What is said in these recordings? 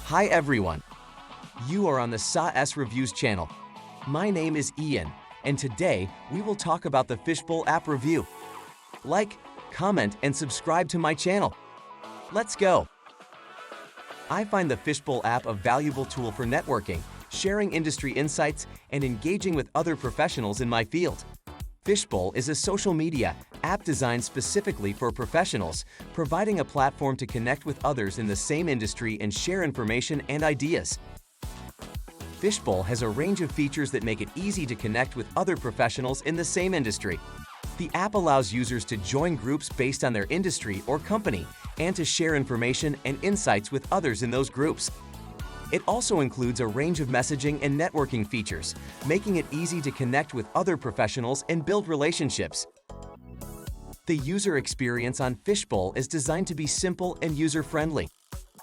Hi everyone! You are on the SAS Reviews channel. My name is Ian, and today we will talk about the Fishbowl app review. Like, comment, and subscribe to my channel. Let's go! I find the Fishbowl app a valuable tool for networking, sharing industry insights, and engaging with other professionals in my field. Fishbowl is a social media app designed specifically for professionals, providing a platform to connect with others in the same industry and share information and ideas. Fishbowl has a range of features that make it easy to connect with other professionals in the same industry. The app allows users to join groups based on their industry or company and to share information and insights with others in those groups. It also includes a range of messaging and networking features, making it easy to connect with other professionals and build relationships. The user experience on Fishbowl is designed to be simple and user-friendly.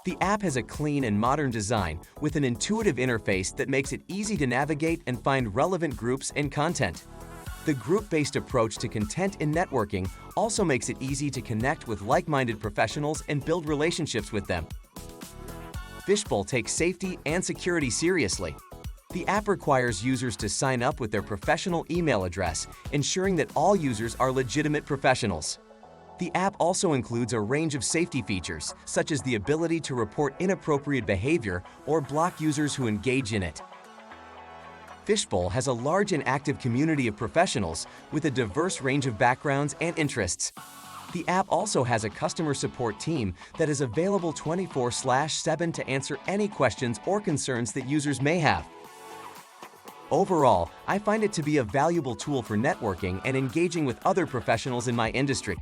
The app has a clean and modern design with an intuitive interface that makes it easy to navigate and find relevant groups and content. The group-based approach to content and networking also makes it easy to connect with like-minded professionals and build relationships with them. Fishbowl takes safety and security seriously. The app requires users to sign up with their professional email address, ensuring that all users are legitimate professionals. The app also includes a range of safety features, such as the ability to report inappropriate behavior or block users who engage in it. Fishbowl has a large and active community of professionals with a diverse range of backgrounds and interests. The app also has a customer support team that is available 24/7 to answer any questions or concerns that users may have. Overall, I find it to be a valuable tool for networking and engaging with other professionals in my industry.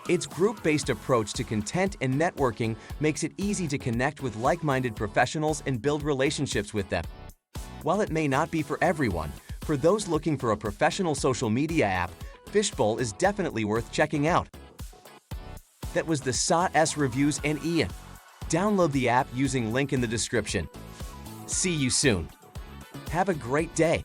Its group-based approach to content and networking makes it easy to connect with like-minded professionals and build relationships with them. While it may not be for everyone, for those looking for a professional social media app, Fishbowl is definitely worth checking out. That was the SAS Reviews and Ian. Download the app using link in the description. See you soon. Have a great day.